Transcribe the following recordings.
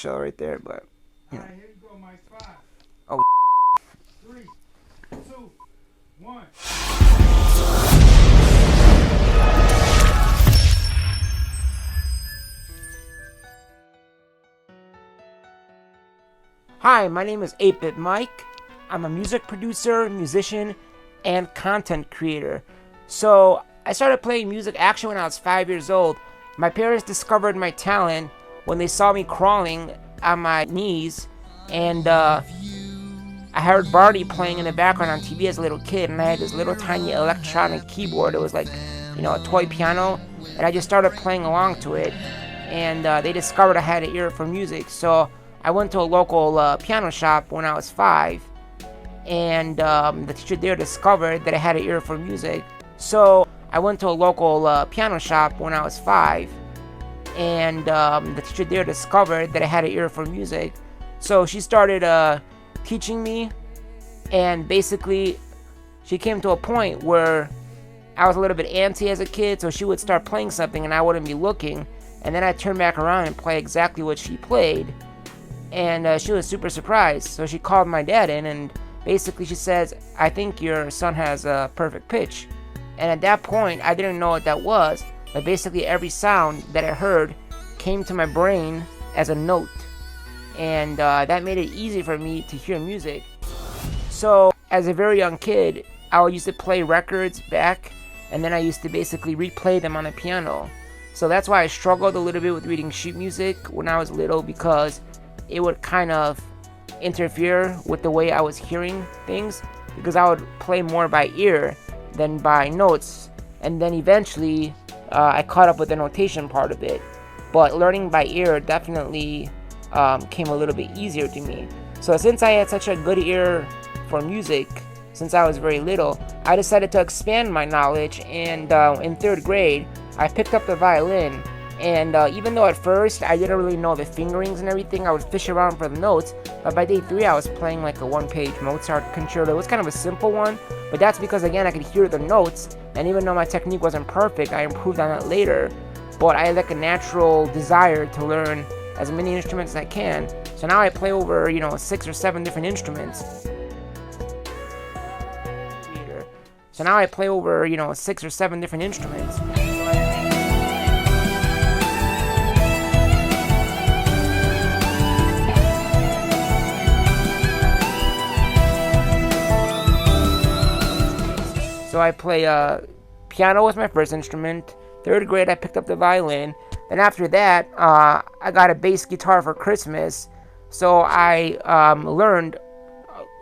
shell right there, but you know. Alright, here you go, Mike. 5, Oh, 3, 2, 1. hi, my name is 8BitMike. I'm a music producer, musician, and content creator. So I started playing music actually when I was 5 years old. My parents discovered my talent when they saw me crawling on my knees, and I heard Barney playing in the background on TV as a little kid, and I had this little tiny electronic keyboard. It was like, a toy piano, and I just started playing along to it, and they discovered I had an ear for music. So I went to a local piano shop when I was 5, and the teacher there discovered that I had an ear for music. So I went to a local piano shop when I was 5, and the teacher there discovered that I had an ear for music. So she started teaching me, and basically she came to a point where I was a little bit antsy as a kid, so she would start playing something and I wouldn't be looking, and then I'd turn back around and play exactly what she played, and she was super surprised. So she called my dad in, and basically she says, I think your son has a perfect pitch. And at that point I didn't know what that was, but basically every sound that I heard came to my brain as a note, and that made it easy for me to hear music. So as a very young kid, I used to play records back, and then I used to basically replay them on the piano. So that's why I struggled a little bit with reading sheet music when I was little, because it would kind of interfere with the way I was hearing things, because I would play more by ear than by notes, and then eventually I caught up with the notation part of it. But learning by ear definitely came a little bit easier to me. So since I had such a good ear for music since I was very little, I decided to expand my knowledge, and in 3rd grade I picked up the violin. And even though at first I didn't really know the fingerings and everything, I would fish around for the notes, but by day 3 I was playing like a 1-page Mozart concerto. It was kind of a simple one, but that's because, again, I could hear the notes, and even though my technique wasn't perfect, I improved on it later. But I had like a natural desire to learn as many instruments as I can, so now I play over 6 or 7 different instruments. So now I play over 6 or 7 different instruments. So I play piano was my first instrument. 3rd grade I picked up the violin. Then after that, I got a bass guitar for Christmas. So I learned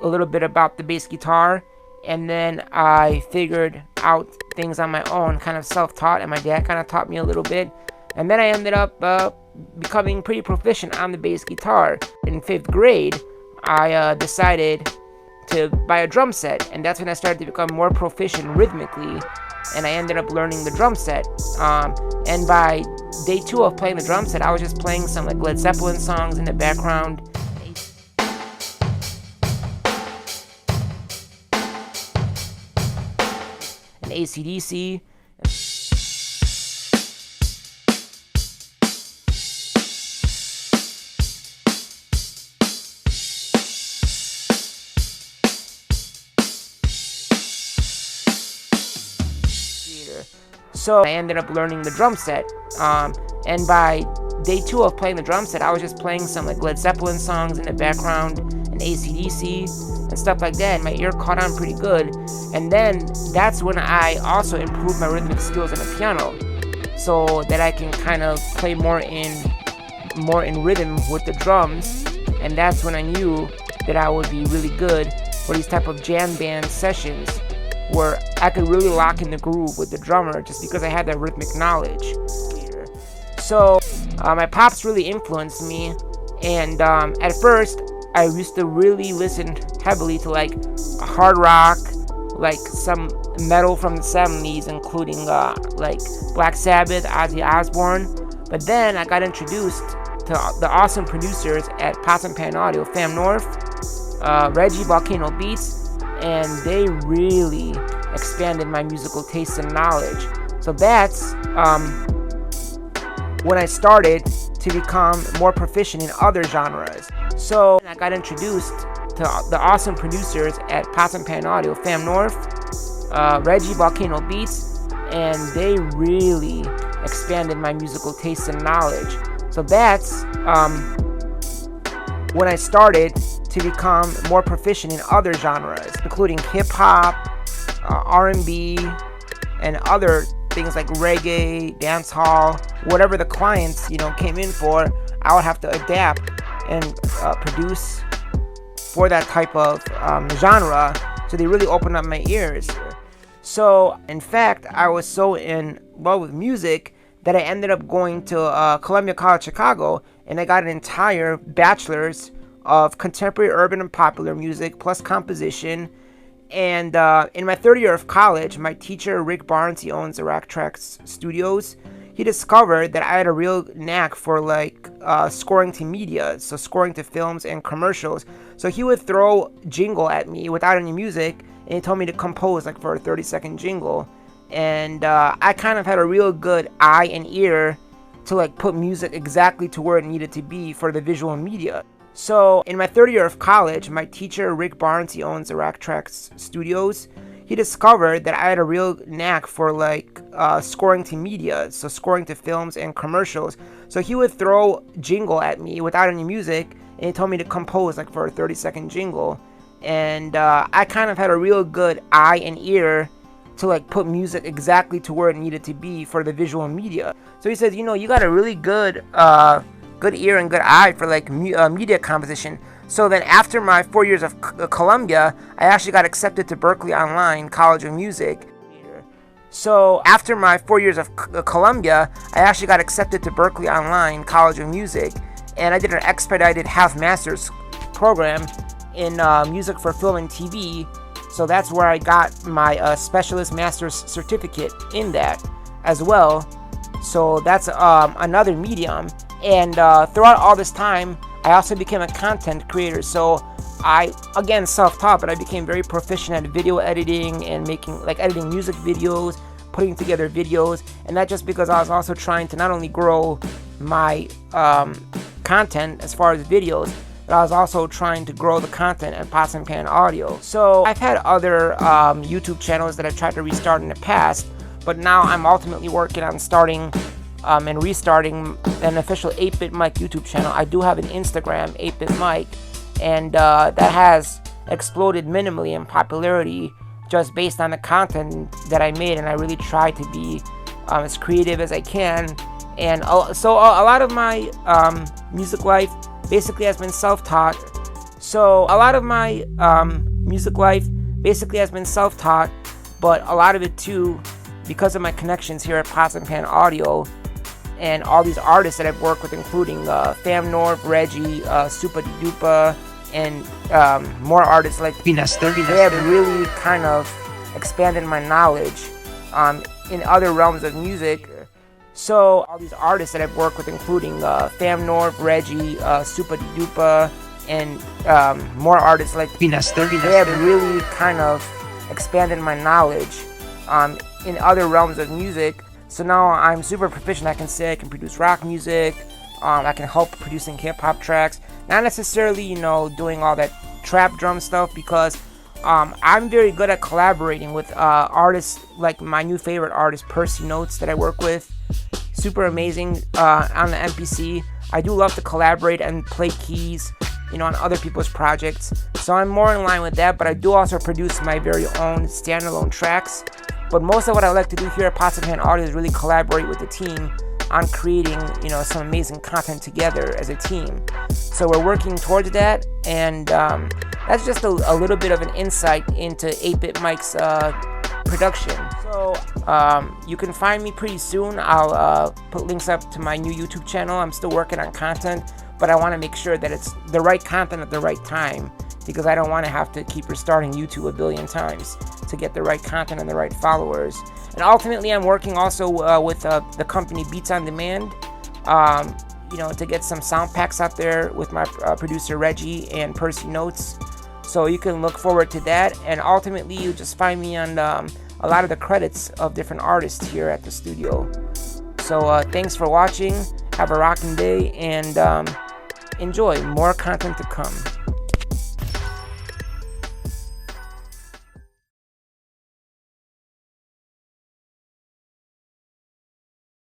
a little bit about the bass guitar, and then I figured out things on my own, kind of self-taught, and my dad kind of taught me a little bit. And then I ended up becoming pretty proficient on the bass guitar. In 5th grade, I decided to buy a drum set, and that's when I started to become more proficient rhythmically, and I ended up learning the drum set. And by day 2 of playing the drum set, I was just playing some like Led Zeppelin songs in the background. And AC/DC. So I ended up learning the drum set, and by day 2 of playing the drum set, I was just playing some like Led Zeppelin songs in the background, and AC/DC and stuff like that, and my ear caught on pretty good. And then that's when I also improved my rhythmic skills on the piano, so that I can kind of play more in rhythm with the drums. And that's when I knew that I would be really good for these type of jam band sessions, where I could really lock in the groove with the drummer just because I had that rhythmic knowledge. So my pops really influenced me, and at first I used to really listen heavily to like hard rock, like some metal from the 70s, including like Black Sabbath, Ozzy Osbourne. But then I got introduced to the awesome producers at Pots and Pan Audio, Fam North, Reggie, Volcano Beats, and they really expanded my musical taste and knowledge. So that's when I started to become more proficient in other genres. So I got introduced to the awesome producers at Pots and Pan Audio, Fam North, Reggie, Volcano Beats, and they really expanded my musical taste and knowledge. So that's when I started to become more proficient in other genres, including hip-hop, R&B, and other things like reggae, dancehall, whatever the clients, came in for, I would have to adapt and produce for that type of genre. So they really opened up my ears. So, in fact, I was so in love with music that I ended up going to Columbia College Chicago, and I got an entire bachelor's of contemporary urban and popular music plus composition. And in my third year of college, my teacher, Rick Barnes, he owns the Rack Tracks Studios, he discovered that I had a real knack for scoring to media, so scoring to films and commercials. So he would throw jingle at me without any music, and he told me to compose for a 30-second jingle. And I kind of had a real good eye and ear to put music exactly to where it needed to be for the visual media. So in my third year of college, my teacher, Rick Barnes, he owns the Rack Tracks Studios, he discovered that I had a real knack for scoring to media, so scoring to films and commercials. So he would throw jingle at me without any music, and he told me to compose for a 30-second jingle. And I kind of had a real good eye and ear to put music exactly to where it needed to be for the visual media. So he says, you got a really good ear and good eye for media composition. So then after my 4 years of Columbia, I actually got accepted to Berklee Online College of Music. So after my 4 years of Columbia, I actually got accepted to Berklee Online College of Music, and I did an expedited half-master's program in music for film and TV. So that's where I got my specialist master's certificate in that as well. So that's another medium. And throughout all this time, I also became a content creator. So I, again, self-taught, but I became very proficient at video editing and making, editing music videos, putting together videos. And that just because I was also trying to not only grow my content as far as videos, but I was also trying to grow the content at Pots and Pan Audio. So I've had other YouTube channels that I've tried to restart in the past, but now I'm ultimately working on starting and restarting an official 8BitMike YouTube channel. I do have an Instagram, 8BitMike, and that has exploded minimally in popularity just based on the content that I made, and I really try to be as creative as I can. And so a lot of my music life basically has been self-taught. But a lot of it too, because of my connections here at Pots and Pan Audio, and all these artists that I've worked with, including Fam North, Reggie, Supa Dupa, and more artists like Pinester. They have really kind of expanded my knowledge in other realms of music. So all these artists that I've worked with, including Fam North, Reggie, Supa Dupa, and more artists like Pinester. They have really kind of expanded my knowledge in other realms of music. So now I'm super proficient. I can say I can produce rock music. I can help producing hip-hop tracks. Not necessarily, doing all that trap drum stuff, because I'm very good at collaborating with artists like my new favorite artist, Percy Notes, that I work with. Super amazing on the MPC. I do love to collaborate and play keys, on other people's projects. So I'm more in line with that, but I do also produce my very own standalone tracks. But most of what I like to do here at Pots and Pan Audio is really collaborate with the team on creating, some amazing content together as a team. So we're working towards that, and that's just a little bit of an insight into 8BitMike's production. So you can find me pretty soon. I'll put links up to my new YouTube channel. I'm still working on content, but I want to make sure that it's the right content at the right time, because I don't want to have to keep restarting YouTube a billion times to get the right content and the right followers. And ultimately, I'm working also with the company Beats on Demand, to get some sound packs out there with my producer Reggie and Percy Notes. So you can look forward to that. And ultimately, you just find me on a lot of the credits of different artists here at the studio. So thanks for watching. Have a rocking day, and enjoy more content to come.